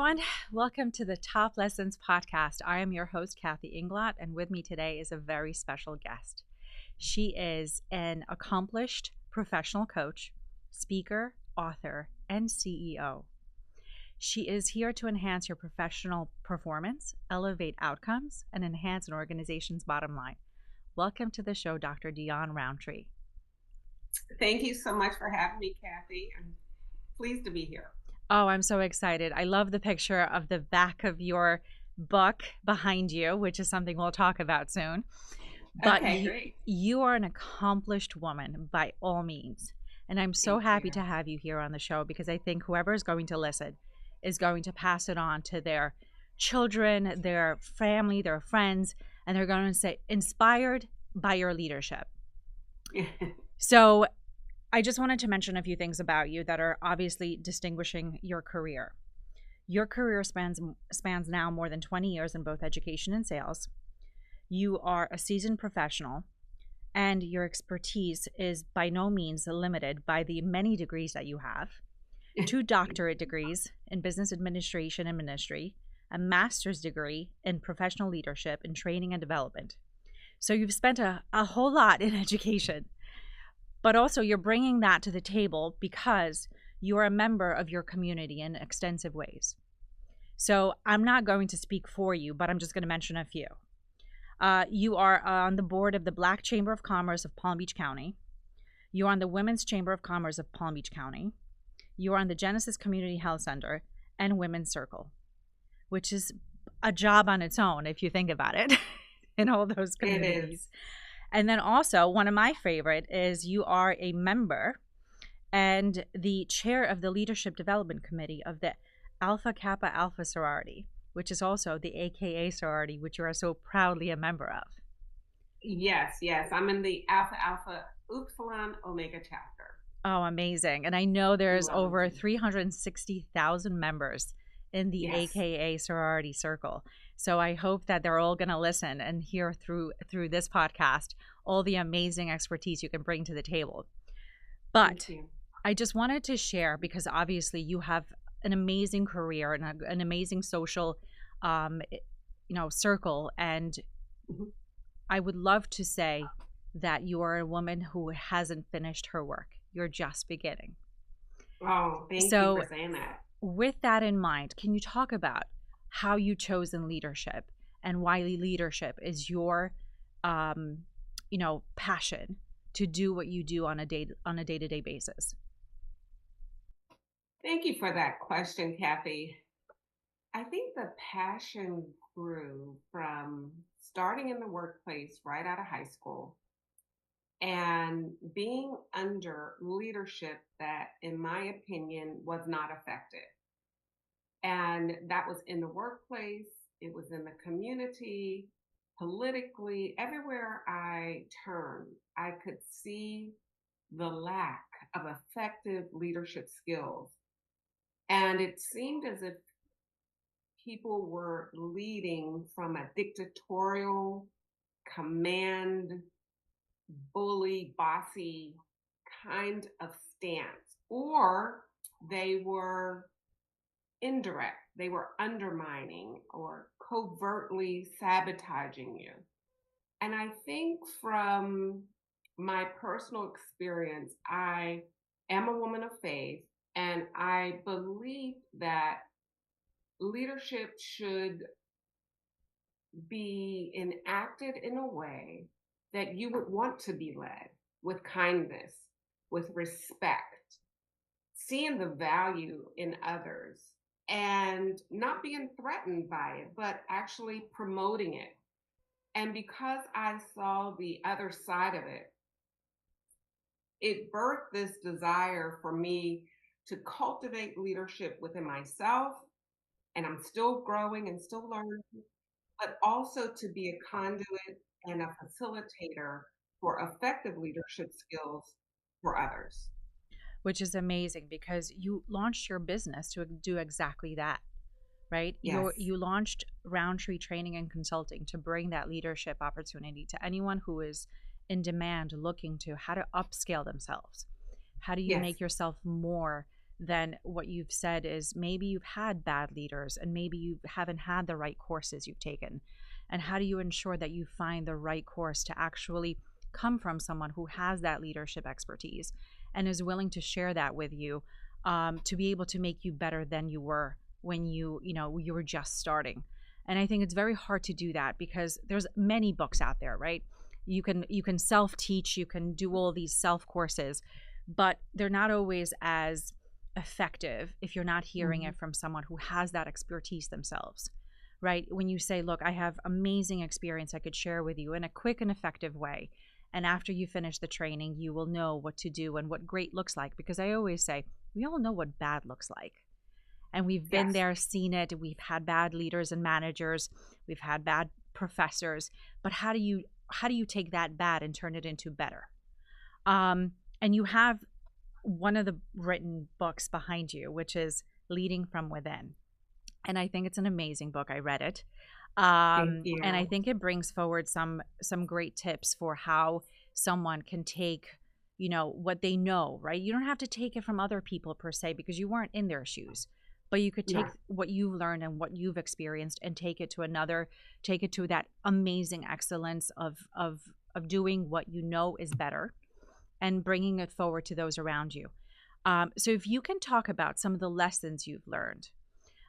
everyone. Welcome to the Top Lessons podcast. I am your host, Kathy Inglot, and with me today is a very special guest. She is an accomplished professional coach, speaker, author, and CEO. She is here to enhance your professional performance, elevate outcomes, and enhance an organization's bottom line. Welcome to the show, Dr. Deeawn Roundtree. Thank you so much for having me, Kathy. I'm pleased to be here. Oh, I'm so excited. I love the picture of the back of your book behind you, which is something we'll talk about soon. But Okay, great. you are an accomplished woman by all means. And I'm so Thank happy you. to have you here on the show because I think whoever is going to listen is going to pass it on to their children, their family, their friends, and they're going to say, inspired by your leadership. So I just wanted to mention a few things about you that are obviously distinguishing your career. Your career spans now more than 20 years in both education and sales. You are a seasoned professional, and your expertise is by no means limited by the many degrees that you have. 2 doctorate degrees in business administration and ministry, a master's degree in professional leadership and training and development. So you've spent a whole lot in education. But also you're bringing that to the table because you're a member of your community in extensive ways. So I'm not going to speak for you, but I'm just going to mention a few. You are on the board of the Black Chamber of Commerce of Palm Beach County. You're on the Women's Chamber of Commerce of Palm Beach County. You're on the Genesis Community Health Center and Women's Circle, which is a job on its own if you think about it in all those communities. It is. And then also, one of my favorite is you are a member and the chair of the Leadership Development Committee of the Alpha Kappa Alpha sorority, which is also the AKA sorority, which you are so proudly a member of. Yes. I'm in the Alpha Alpha Upsilon Omega chapter. Oh, amazing. And I know there's over 360,000 members in the AKA sorority circle. So I hope that they're all going to listen and hear through this podcast all the amazing expertise you can bring to the table. But I just wanted to share, because obviously you have an amazing career and an amazing social circle, and I would love to say that you are a woman who hasn't finished her work. You're just beginning. Oh, thank you for saying that. With that in mind, can you talk about how you chose in leadership and why leadership is your passion to do what you do on a day-to-day basis? Thank you for that question, Kathy. I think the passion grew from starting in the workplace right out of high school and being under leadership that, in my opinion, was not effective. And that was in the workplace, it was in the community, politically, everywhere I turned, I could see the lack of effective leadership skills. And it seemed as if people were leading from a dictatorial, command, bully, bossy kind of stance, or they were indirect. They were undermining or covertly sabotaging you. And I think from my personal experience, I am a woman of faith, and I believe that leadership should be enacted in a way that you would want to be led with kindness, with respect, seeing the value in others, and not being threatened by it, but actually promoting it. And because I saw the other side of it, it birthed this desire for me to cultivate leadership within myself, and I'm still growing and still learning, but also to be a conduit and a facilitator for effective leadership skills for others. Which is amazing because you launched your business to do exactly that, right? Yes. You launched Roundtree Training and Consulting to bring that leadership opportunity to anyone who is in demand, looking to how to upscale themselves. How do you make yourself more then what you've said is maybe you've had bad leaders and maybe you haven't had the right courses you've taken. And how do you ensure that you find the right course to actually come from someone who has that leadership expertise and is willing to share that with you, to be able to make you better than you were when you were just starting. And I think it's very hard to do that because there's many books out there, right? You can self-teach, you can do all these self courses, but they're not always as effective if you're not hearing it from someone who has that expertise themselves, right? When you say, look, I have amazing experience I could share with you in a quick and effective way, and after you finish the training you will know what to do and what great looks like, because I always say we all know what bad looks like, and we've been Yes. there, seen it. We've had bad leaders and managers, we've had bad professors, but how do you take that bad and turn it into better? And you have one of the written books behind you, which is Leading from Within. And I think it's an amazing book. I read it. Thank And I you. think it brings forward some great tips for how someone can take, what they know, right? You don't have to take it from other people per se because you weren't in their shoes. But you could take Right. what you've learned and what you've experienced and take it to that amazing excellence of doing what you know is better and bringing it forward to those around you. So if you can talk about some of the lessons you've learned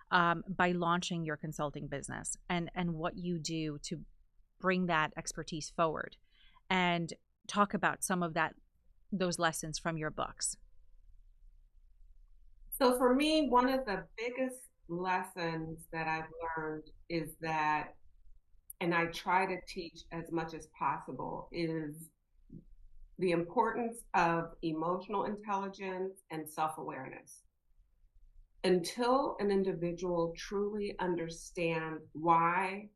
by launching your consulting business and what you do to bring that expertise forward, and talk about some of those lessons from your books. So for me, one of the biggest lessons that I've learned is that, and I try to teach as much as possible, is the importance of emotional intelligence and self-awareness. Until an individual truly understands why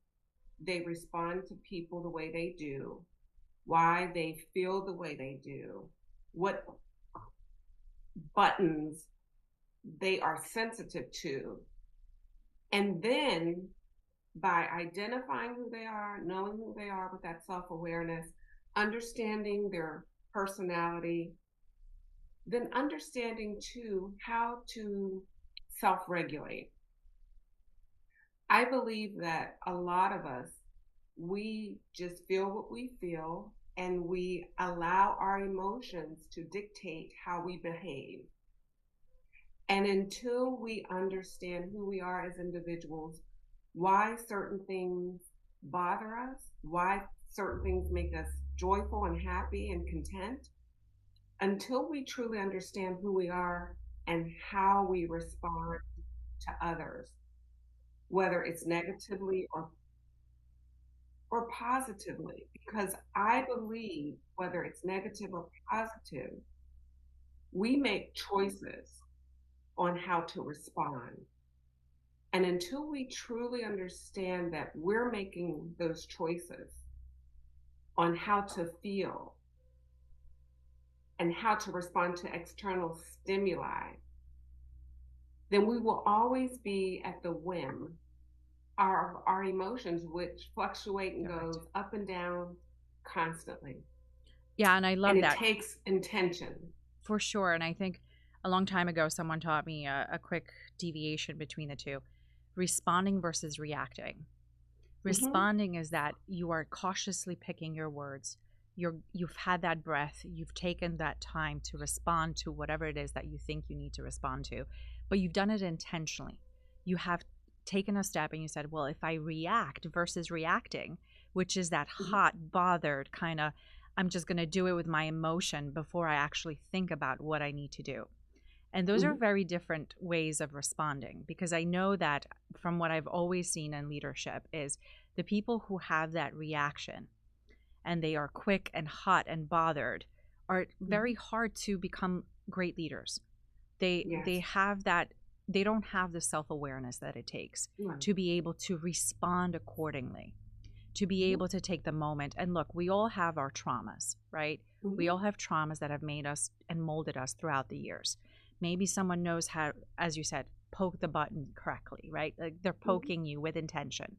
they respond to people the way they do, why they feel the way they do, what buttons they are sensitive to, and then by identifying who they are, knowing who they are with that self-awareness, understanding their personality, then understanding too how to self-regulate. I believe that a lot of us, we just feel what we feel and we allow our emotions to dictate how we behave. And until we understand who we are as individuals, why certain things bother us, why certain things make us joyful and happy and content, until we truly understand who we are and how we respond to others, whether it's negatively or positively, because I believe whether it's negative or positive, we make choices on how to respond. And until we truly understand that we're making those choices on how to feel and how to respond to external stimuli, then we will always be at the whim of our emotions, which fluctuate and Correct. goes up and down constantly. Yeah, and I And love it that takes intention. for sure. And I think a long time ago, someone taught me a quick deviation between the two: responding versus reacting. Mm-hmm. Responding is that you are cautiously picking your words. You've had that breath, you've taken that time to respond to whatever it is that you think you need to respond to, but you've done it intentionally. You have taken a step and you said, well, if I react versus reacting, which is that Mm-hmm. hot, bothered kind of, I'm just going to do it with my emotion before I actually think about what I need to do. And those are Mm-hmm. very different ways of responding, because I know that from what I've always seen in leadership is the people who have that reaction and they are quick and hot and bothered are Mm-hmm. very hard to become great leaders. They Yes. have that, they don't have the self-awareness that it takes Right. to be able to respond accordingly, to be Mm-hmm. able to take the moment. And look, we all have our traumas, right? We Mm-hmm. all have traumas that have made us and molded us throughout the years. Maybe someone knows how, as you said, poke the button correctly, right? Like they're Mm-hmm. poking you with intention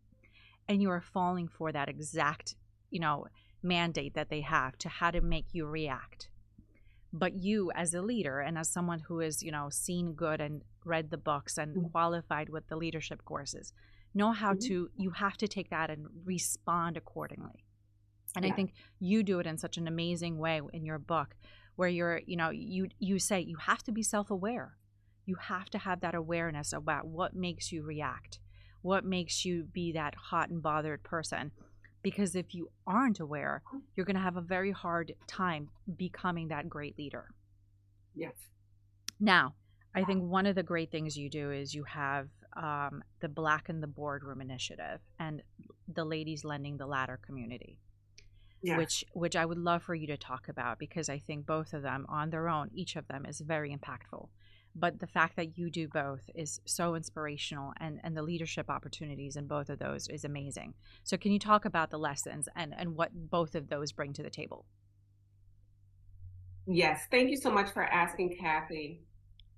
and you are falling for that exact, you know, mandate that they have to how to make you react. But you, as a leader and as someone who is, seen good and read the books and Mhm. qualified with the leadership courses, know how Mhm. to, you have to take that and respond accordingly. And I Yeah. think you do it in such an amazing way in your book, where you're, you say you have to be self-aware. You have to have that awareness about what makes you react, what makes you be that hot and bothered person. Because if you aren't aware, you're going to have a very hard time becoming that great leader. Yes. Now, I think one of the great things you do is you have the Black in the Boardroom initiative and the Ladies Lending the Ladder community, Yes. which I would love for you to talk about, because I think both of them on their own, each of them is very impactful. But the fact that you do both is so inspirational, and the leadership opportunities in both of those is amazing. So can you talk about the lessons and what both of those bring to the table? Yes. Thank you so much for asking, Kathy.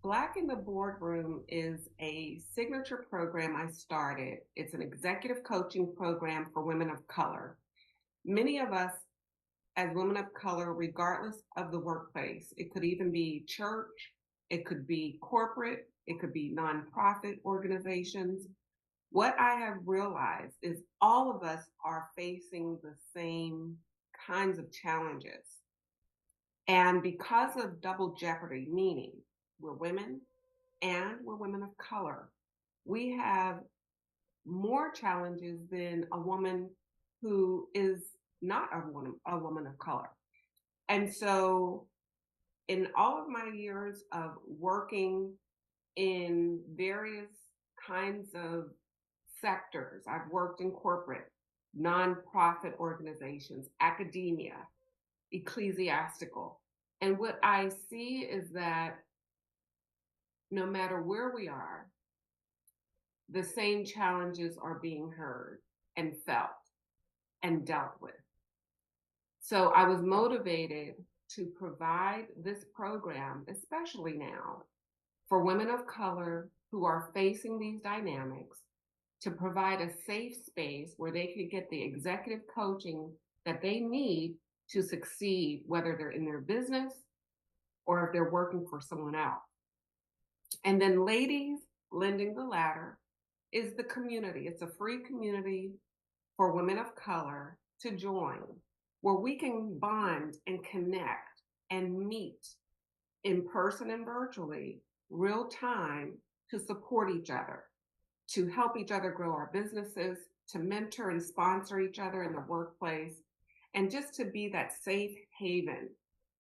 Black in the Boardroom is a signature program I started. It's an executive coaching program for women of color. Many of us, as women of color, regardless of the workplace, it could even be church, it could be corporate, it could be nonprofit organizations. What I have realized is all of us are facing the same kinds of challenges. And because of double jeopardy, meaning we're women and we're women of color, we have more challenges than a woman who is not a woman of color. And so, in all of my years of working in various kinds of sectors, I've worked in corporate, nonprofit organizations, academia, ecclesiastical. And what I see is that no matter where we are, the same challenges are being heard and felt and dealt with. So I was motivated to provide this program, especially now, for women of color who are facing these dynamics, to provide a safe space where they could get the executive coaching that they need to succeed, whether they're in their business or if they're working for someone else. And then Ladies Lending the Ladder is the community. It's a free community for women of color to join, where we can bond and connect and meet in person and virtually, real time, to support each other, to help each other grow our businesses, to mentor and sponsor each other in the workplace, and just to be that safe haven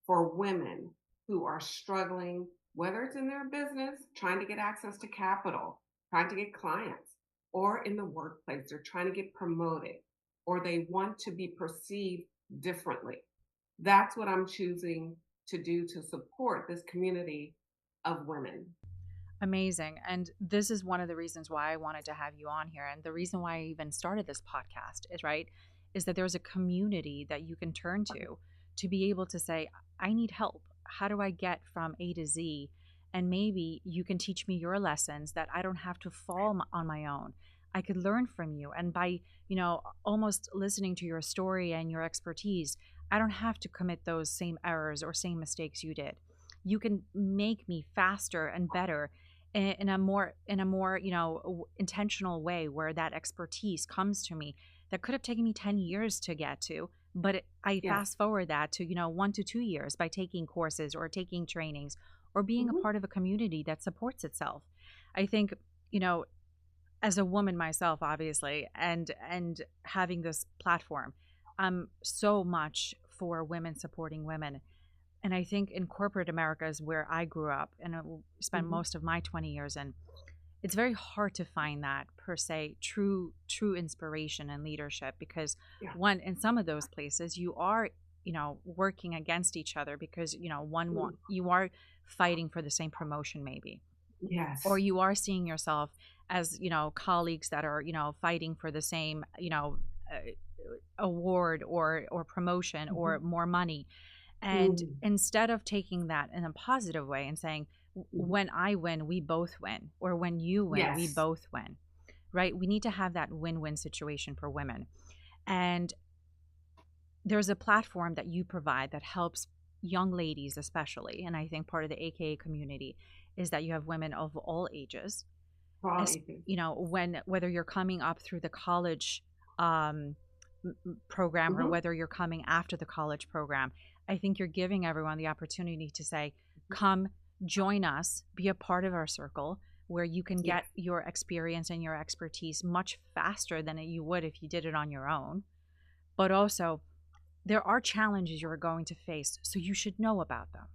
for women who are struggling, whether it's in their business, trying to get access to capital, trying to get clients, or in the workplace, they're trying to get promoted, or they want to be perceived differently. That's what I'm choosing to do to support this community of women. Amazing. And this is one of the reasons why I wanted to have you on here. And the reason why I even started this podcast is right, is that there's a community that you can turn to be able to say, I need help. How do I get from A to Z? And maybe you can teach me your lessons that I don't have to fall on my own. I could learn from you. And by, almost listening to your story and your expertise, I don't have to commit those same errors or same mistakes you did. You can make me faster and better in a more intentional way, where that expertise comes to me that could have taken me 10 years to get to, but I Yes. fast forward that to 1 to 2 years by taking courses or taking trainings or being a Mhm. part of a community that supports itself. I think, you know as a woman myself, obviously, and having this platform, I'm so much for women supporting women. And I think in corporate America is where I grew up and spent Mhm. most of my 20 years in. It's very hard to find that, per se, true inspiration and leadership, because Yeah. one, in some of those places you are, working against each other, because Mm. you are fighting for the same promotion, maybe, or Yes. you are seeing yourself as colleagues that are fighting for the same award or promotion or Mhm. more money. And Mm. instead of taking that in a positive way and saying, Mhm. when I win, we both win, or when you win, we Yes. both win, right? We need to have that win-win situation for women. And there's a platform that you provide that helps young ladies especially, and I think part of the AKA community is that you have women of all ages, For all as ages. whether you're coming up through the college um, program or Hmm. whether you're coming after the college program. I think you're giving everyone the opportunity to say, come join us, be a part of our circle where you can Yes. get your experience and your expertise much faster than you would if you did it on your own. But also, there are challenges you're going to face, so you should know about them.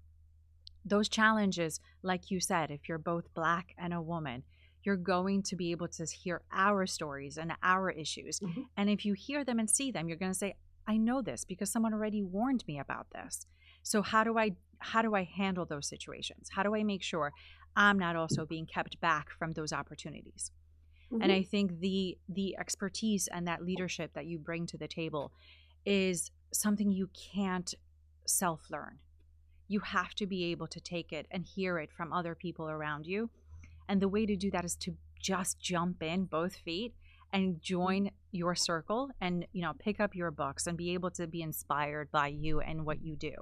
Those challenges, like you said, if you're both Black and a woman, you're going to be able to hear our stories and our issues. Hmm. And if you hear them and see them, you're going to say, I know this because someone already warned me about this. So how do I handle those situations? How do I make sure I'm not also being kept back from those opportunities? And I Hmm. think the expertise and that leadership that you bring to the table is something you can't self learn. You have to be able to take it and hear it from other people around you. And the way to do that is to just jump in both feet and join your circle and, pick up your books and be able to be inspired by you and what you do.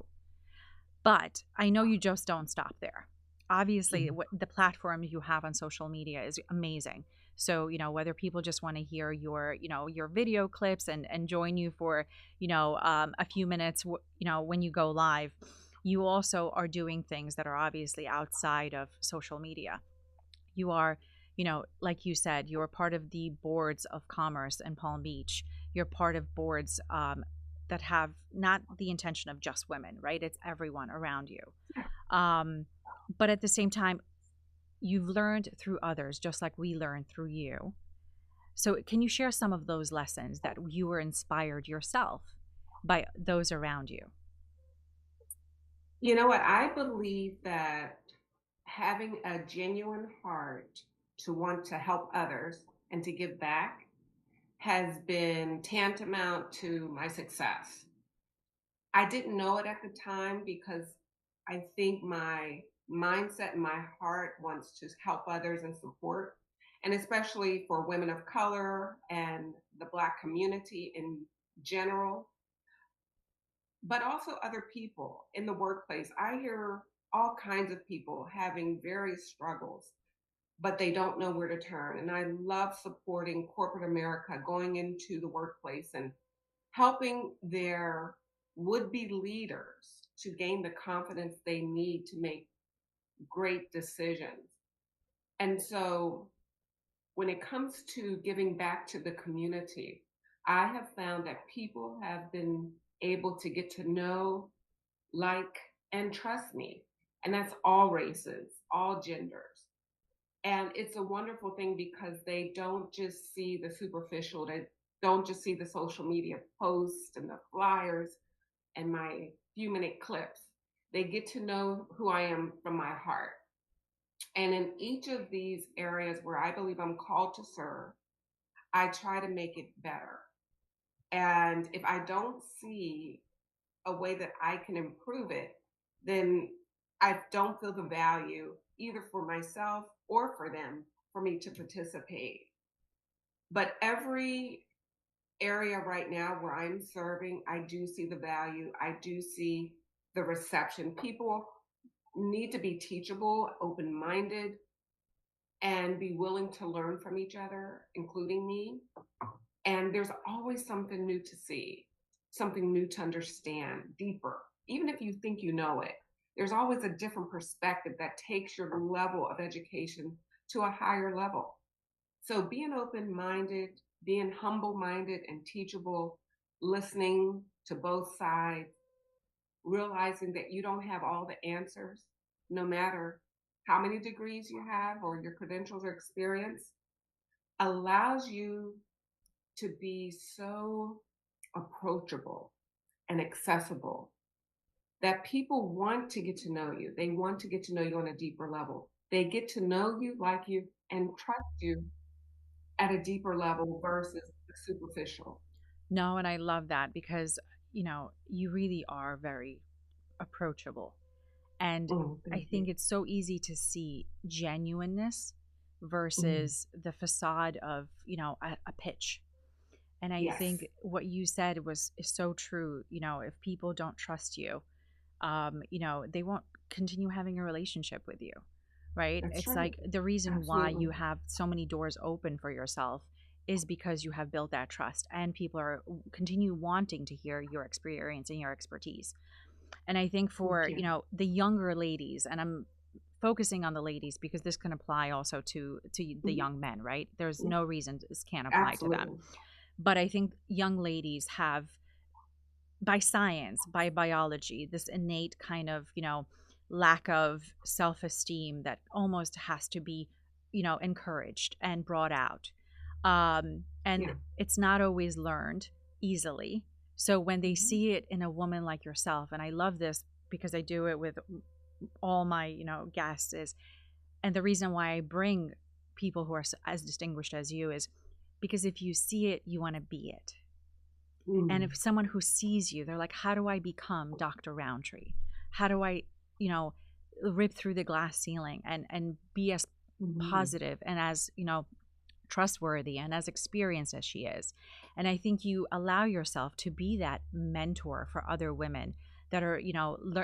But I know you just don't stop there. Obviously, Hmm. the platform you have on social media is amazing. So, whether people just want to hear your video clips and join you for, a few minutes, when you go live, you also are doing things that are obviously outside of social media. You are, like you said, you're part of the boards of commerce in Palm Beach. You're part of boards that have not the intention of just women, right? It's everyone around you. Um, but at the same time, you've learned through others, just like we learned through you. So, can you share some of those lessons that you were inspired yourself by those around you? You know what? I believe that having a genuine heart to want to help others and to give back has been tantamount to my success. I didn't know it at the time because I think my mindset and my heart wants to help others and support, and especially for women of color and the Black community in general, but also other people in the workplace. I hear all kinds of people having various struggles, but they don't know where to turn. And I love supporting corporate America going into the workplace and helping their would be leaders to gain the confidence they need to make great decisions. And so when it comes to giving back to the community, I have found that people have been able to get to know, like, and trust me. And that's all races, all genders. And it's a wonderful thing because they don't just see the superficial, they don't just see the social media posts and the flyers and my few-minute clips. They get to know who I am from my heart. And in each of these areas where I believe I'm called to serve, I try to make it better. And if I don't see a way that I can improve it, then I don't feel the value either for myself or for them for me to participate. But every area right now where I'm serving, I do see the value. I do see the reception. People need to be teachable, open minded, and be willing to learn from each other, including me. And there's always something new to see, something new to understand deeper. Even if you think you know it, there's always a different perspective that takes your level of education to a higher level. So being open minded, being humble minded and teachable, listening to both sides, realizing that you don't have all the answers, no matter how many degrees you have or your credentials or experience, allows you to be so approachable and accessible that people want to get to know you. They want to get to know you on a deeper level. They get to know you, like you, and trust you at a deeper level versus the superficial. No, and I love that because, you really are very approachable. And Mm, I thank think you. it's so easy to see genuineness Mm, versus the facade of, a pitch. And I yes. think what you said is so true. If people don't trust you, they won't continue having a relationship with you, right? That's It's right. like the reason why you Absolutely. have so many doors open for yourself is because you have built that trust and people are continue wanting to hear your experience and your expertise. And I think Thank for, you. the younger ladies, and I'm focusing on the ladies because this can apply also to the Mhm. young men, right? There's no reason this can't apply to them. Absolutely. But I think young ladies have, by science, by biology, this innate kind of, lack of self-esteem that almost has to be, encouraged and brought out. And Yeah. it's not always learned easily. So when they Mhm. see it in a woman like yourself, and I love this because I do it with all my, guests is, and the reason why I bring people who are as distinguished as you is because if you see it, you want to be it. And Mm. if someone who sees you, they're like, how do I become Dr. Roundtree? How do I, you know, rip through the glass ceiling and be as Mhm. positive and as, trustworthy and as experienced as she is. And I think you allow yourself to be that mentor for other women that are,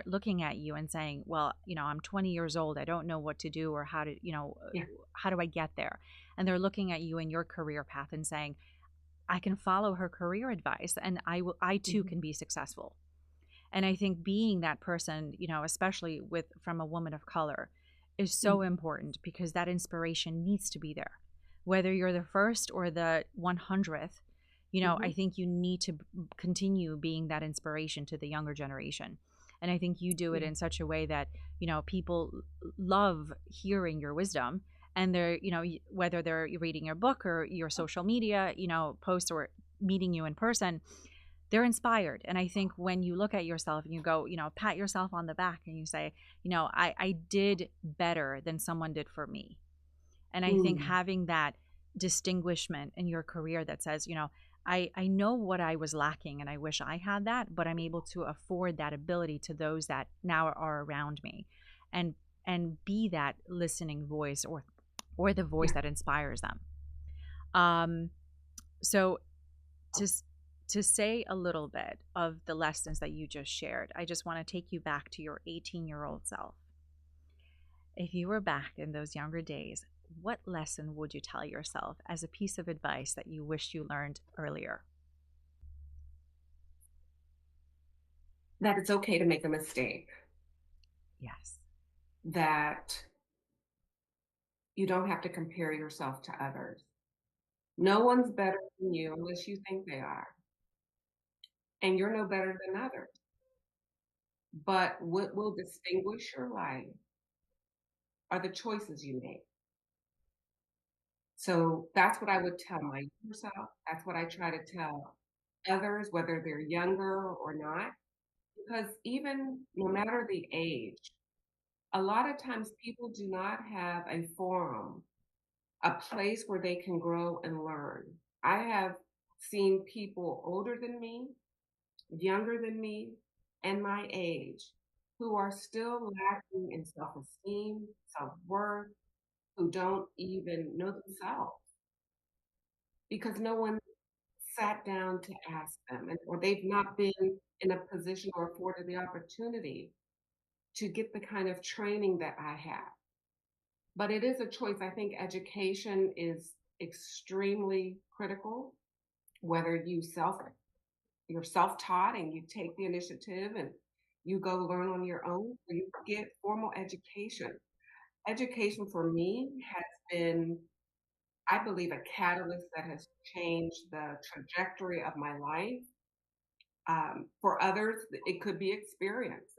looking at you and saying, well, I'm 20 years old. I don't know what to do or how to, Yeah. how do I get there? And they're looking at you in your career path and saying, I can follow her career advice and I too Mhm. can be successful. And I think being that person, especially with from a woman of color is so Mhm. important because that inspiration needs to be there. Whether you're the first or the 100th, I Mhm. think you need to continue being that inspiration to the younger generation. And I think you do it Yeah. in such a way that, people love hearing your wisdom and they're, whether they're reading your book or your social media, posts or meeting you in person, they're inspired. And I think when you look at yourself and you go, pat yourself on the back and you say, I did better than someone did for me. And I think Mm. having that distinguishment in your career that says, I know what I was lacking and I wish I had that, but I'm able to afford that ability to those that now are around me and be that listening voice or the voice Yeah. that inspires them. Um, so to to say a little bit of the lessons that you just shared, I just want to take you back to your 18-year-old self. If you were back in those younger days, what lesson would you tell yourself as a piece of advice that you wished you learned earlier? That it's okay to make a mistake. Yes. That you don't have to compare yourself to others. No one's better than you unless you think they are, and you're no better than others. But what will distinguish your life are the choices you make. So that's what I would tell my younger self. That's what I try to tell others, whether they're younger or not. Because even no matter the age, a lot of times people do not have a forum, a place where they can grow and learn. I have seen people older than me, younger than me, and my age who are still lacking in self esteem, self worth, who don't even know themselves because no one sat down to ask them, or they've not been in a position or afforded the opportunity to get the kind of training that I have. But it is a choice. I think education is extremely critical, whether you're self-taught and you take the initiative and you go learn on your own, or you get formal education. Education for me has been, I believe, a catalyst that has changed the trajectory of my life. For others, it could be experience.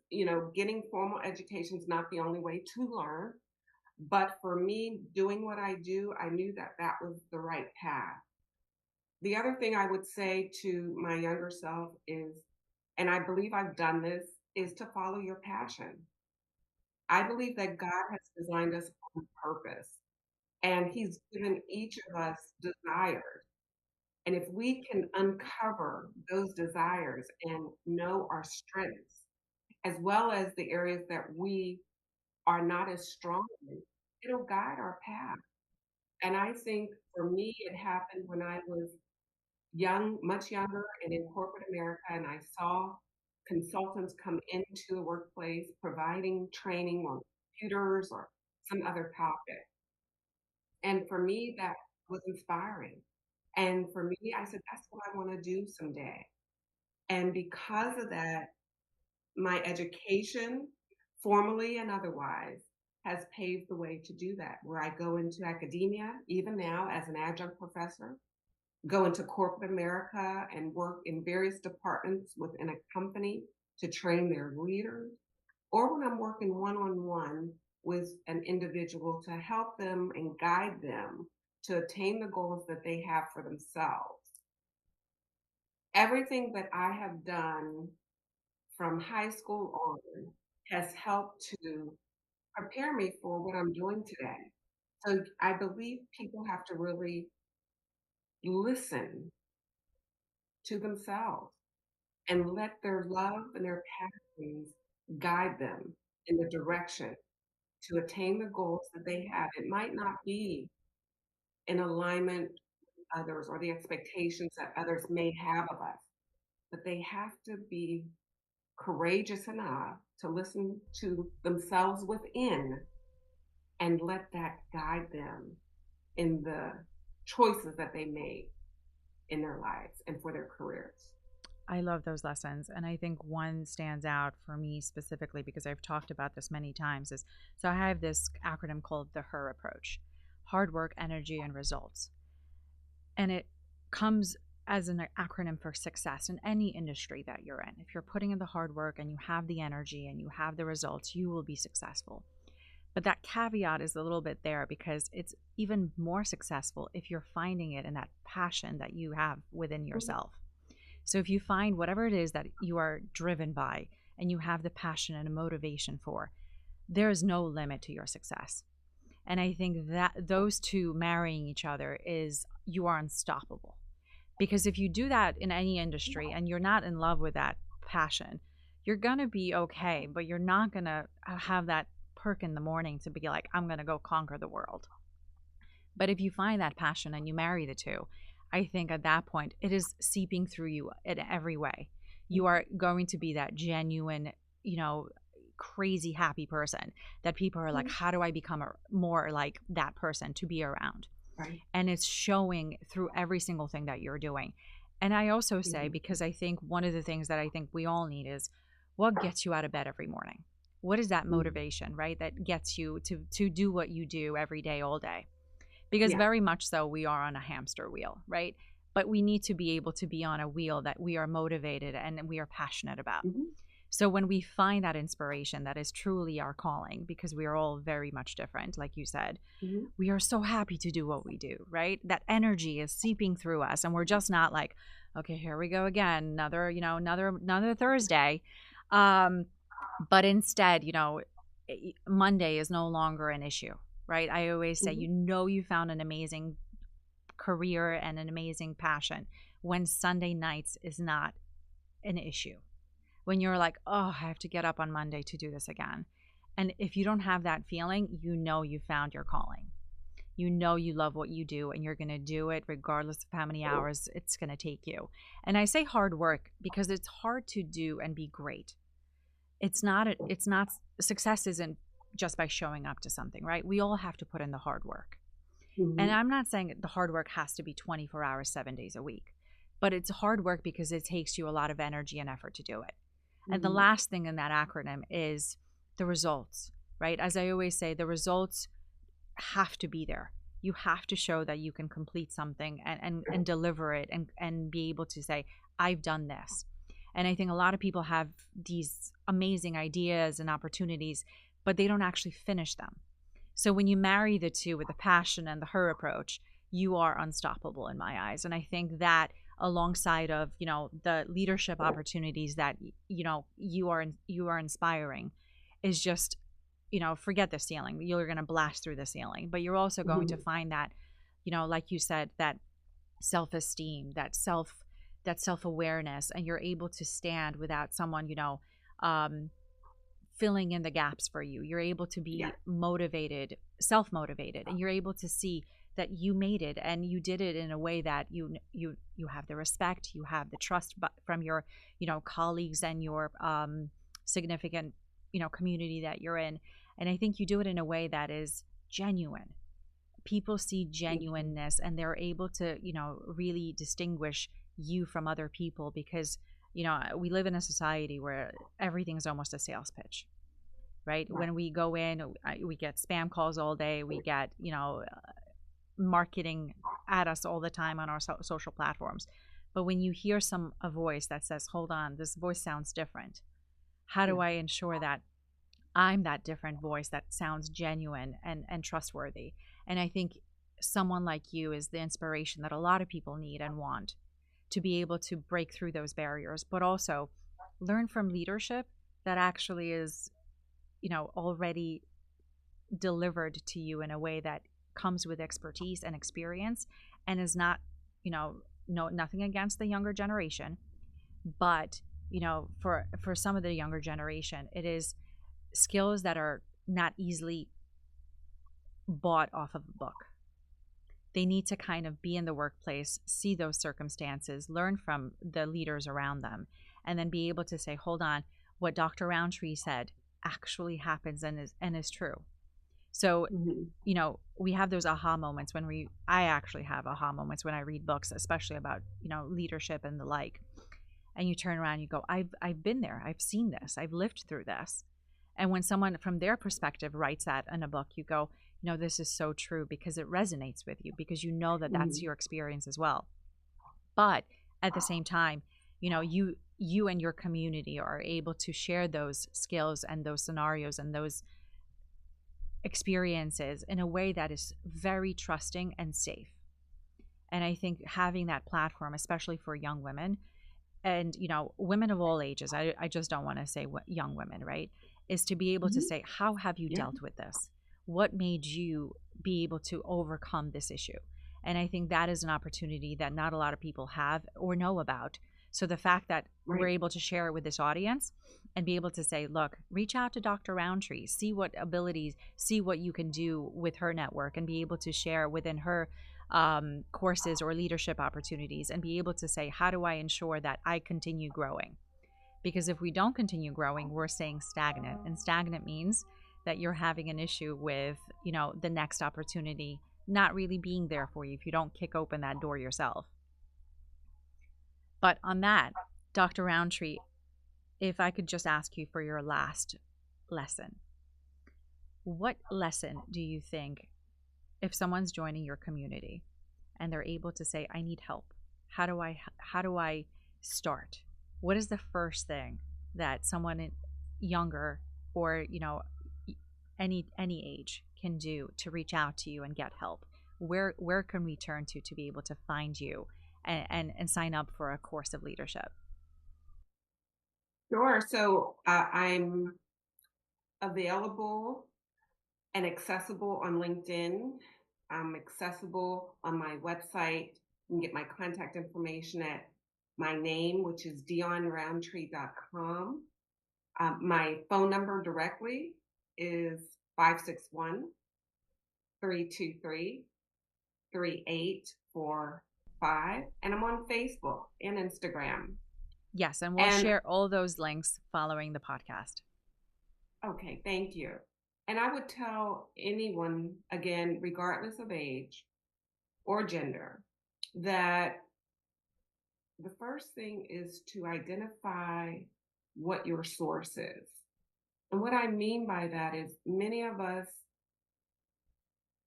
Getting formal education is not the only way to learn. But for me, doing what I do, I knew that that was the right path. The other thing I would say to my younger self is, and I believe I've done this, is to follow your passion. I believe that God has designed us on purpose, and He's given each of us desires. And if we can uncover those desires and know our strengths, as well as the areas that we are not as strong in, it'll guide our path. And I think for me, it happened when I was young, much younger, and in corporate America, and I saw consultants come into the workplace providing training on computers or some other topic. And for me, that was inspiring. And for me, I said, that's what I want to do someday. And because of that, my education, formally and otherwise, has paved the way to do that, where I go into academia, even now as an adjunct professor, go into corporate America and work in various departments within a company to train their leaders, or when I'm working one on one with an individual to help them and guide them to attain the goals that they have for themselves. Everything that I have done from high school on has helped to prepare me for what I'm doing today. So I believe people have to really listen to themselves and let their love and their passions guide them in the direction to attain the goals that they have. It might not be in alignment with others or the expectations that others may have of us, but they have to be courageous enough to listen to themselves within and let that guide them in the choices that they make in their lives and for their careers. I love those lessons. And I think one stands out for me specifically because I've talked about this many times is so I have this acronym called the H.E.R approach: hard work, energy, and results. And it comes as an acronym for success in any industry that you're in. If you're putting in the hard work and you have the energy and you have the results, you will be successful. But that caveat is a little bit there because it's even more successful if you're finding it in that passion that you have within yourself. So if you find whatever it is that you are driven by and you have the passion and motivation for, there is no limit to your success. And I think that those two marrying each other is you are unstoppable. Because if you do that in any industry and you're not in love with that passion, you're going to be okay, but you're not going to have that perk in the morning to be like, I'm going to go conquer the world. But if you find that passion and you marry the two, I think at that point it is seeping through you in every way. You are going to be that genuine, crazy happy person that people are like, how do I become more like that person to be around? Right. And it's showing through every single thing that you're doing. And I also say, because I think one of the things that I think we all need is what gets you out of bed every morning? What is that motivation, right? That gets you to do what you do every day, all day. Because very much so, we are on a hamster wheel, right? But we need to be able to be on a wheel that we are motivated and we are passionate about. So when we find that inspiration that is truly our calling, because we are all very much different, like you said, we are so happy to do what we do, right? That energy is seeping through us, and we're just not like, okay, here we go again, another Thursday. But instead, Monday is no longer an issue, right? I always say, you found an amazing career and an amazing passion when Sunday nights is not an issue. When you're like, oh, I have to get up on Monday to do this again. And if you don't have that feeling, you found your calling. You love what you do and you're going to do it regardless of how many hours it's going to take you. And I say hard work because it's hard to do and be great. Success isn't just by showing up to something, right? We all have to put in the hard work. And I'm not saying the hard work has to be 24 hours, 7 days a week, but it's hard work because it takes you a lot of energy and effort to do it. And the last thing in that acronym is the results, right? As I always say, the results have to be there. You have to show that you can complete something and deliver it and be able to say, I've done this. And I think a lot of people have these amazing ideas and opportunities, but they don't actually finish them. So when you marry the two with the passion and the H.E.R approach, you are unstoppable in my eyes. And I think that alongside of, the leadership opportunities that, you are inspiring is just, forget the ceiling. You're going to blast through the ceiling, but you're also going to find that, like you said, that self-esteem, that self-awareness, and you're able to stand without someone, filling in the gaps for you. You're able to be motivated, self-motivated, and you're able to see that you made it, and you did it in a way that you have the respect, you have the trust from your, colleagues and your significant, community that you're in. And I think you do it in a way that is genuine. People see genuineness, and they're able to, really distinguish you from other people, because, we live in a society where everything's almost a sales pitch, right? Right. When we go in, we get spam calls all day, we get, marketing at us all the time on our social platforms. But when you hear a voice that says, hold on, this voice sounds different, how do Yeah. I ensure that I'm that different voice that sounds genuine and trustworthy? And I think someone like you is the inspiration that a lot of people need and want, to be able to break through those barriers, but also learn from leadership that actually is, already delivered to you in a way that comes with expertise and experience, and is not, no, nothing against the younger generation, but, for some of the younger generation, it is skills that are not easily bought off of a book. They need to kind of be in the workplace, see those circumstances, learn from the leaders around them, and then be able to say, hold on, what Dr. Roundtree said actually happens and is true. So, Mhm. we have those aha moments I actually have aha moments when I read books, especially about, leadership and the like. And you turn around, you go, I've been there, I've seen this, I've lived through this. And when someone from their perspective writes that in a book, you go, this is so true, because it resonates with you, because you know that that's Mhm. your experience as well. But at the same time, you and your community are able to share those skills and those scenarios and those experiences in a way that is very trusting and safe. And I think having that platform, especially for young women, and women of all ages, I just don't want to say young women, right, is to be able to Mhm. say, how have you Yeah. dealt with this? What made you be able to overcome this issue? And I think that is an opportunity that not a lot of people have or know about. So the fact that we're Right. able to share it with this audience and be able to say, look, reach out to Dr. Roundtree, see what abilities, see what you can do with her network, and be able to share within her courses or leadership opportunities, and be able to say, how do I ensure that I continue growing? Because if we don't continue growing, we're staying stagnant. And stagnant means that you're having an issue with, the next opportunity not really being there for you if you don't kick open that door yourself. But on that, Dr. Roundtree, if I could just ask you for your last lesson, what lesson do you think, if someone's joining your community and they're able to say, I need help, how do I start? What is the first thing that someone younger, or any age, can do to reach out to you and get help? Where can we turn to be able to find you and sign up for a course of leadership? Sure. So I'm available and accessible on LinkedIn. I'm accessible on my website. You can get my contact information at my name, which is deeawnroundtree.com. My phone number directly is 561-323-3845. And I'm on Facebook and Instagram. Yes, and we'll And share all those links following the podcast. okay, thank you. And I would tell anyone, again, regardless of age or gender, that the first thing is to identify what your source is. And what I mean by that is many of us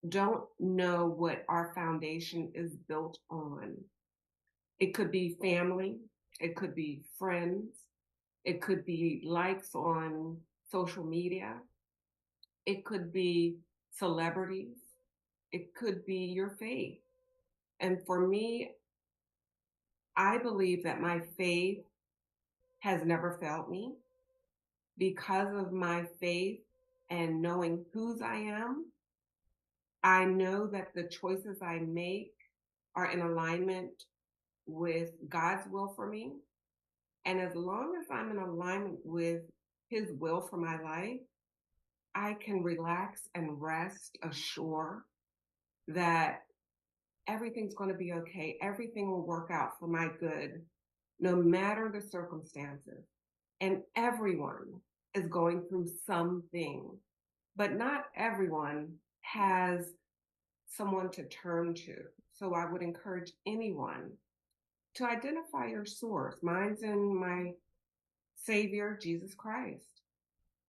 don't know what our foundation is built on. It could be family, it could be friends, it could be likes on social media, it could be celebrities, it could be your faith. And for me, I believe that my faith has never failed me. Because of my faith and knowing whose I am, I know that the choices I make are in alignment with God's will for me. And as long as I'm in alignment with His will for my life, I can relax and rest assured that everything's going to be okay. Everything will work out for my good, no matter the circumstances. And everyone is going through something, but not everyone has someone to turn to. So I would encourage anyone to identify your source. Mine's in my Savior, Jesus Christ.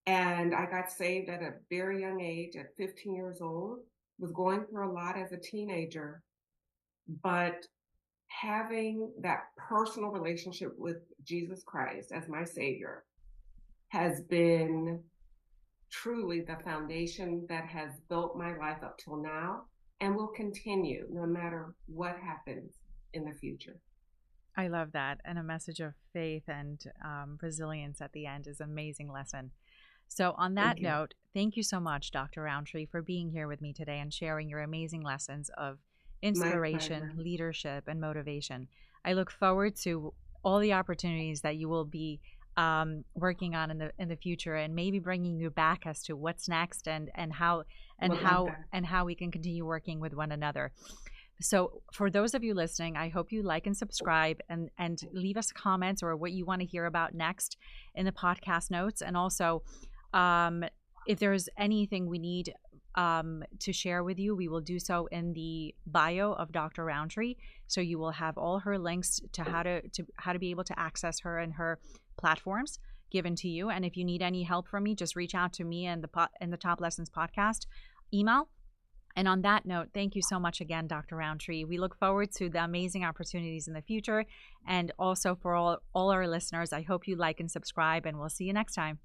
And I got saved at a very young age, at 15 years old, was going through a lot as a teenager, but having that personal relationship with Jesus Christ as my Savior has been truly the foundation that has built my life up till now and will continue no matter what happens in the future. I love that. And a message of faith and resilience at the end is an amazing lesson. So on that note, thank you so much, Dr. Roundtree, for being here with me today and sharing your amazing lessons of inspiration, leadership, and motivation. I look forward to all the opportunities that you will be working on in the future, and maybe bringing you back as to what's next and how we can continue working with one another. So for those of you listening, I hope you like and subscribe and leave us comments or what you want to hear about next in the podcast notes. And also, if there's anything we need to share with you, we will do so in the bio of Dr. Roundtree. So you will have all her links to how to be able to access her and her platforms given to you. And if you need any help from me, just reach out to me and the Top Lessons podcast email. And on that note, thank you so much again, Dr. Roundtree. We look forward to the amazing opportunities in the future. And also for all our listeners, I hope you like and subscribe, and we'll see you next time.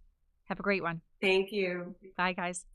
Have a great one. Thank you. Bye, guys.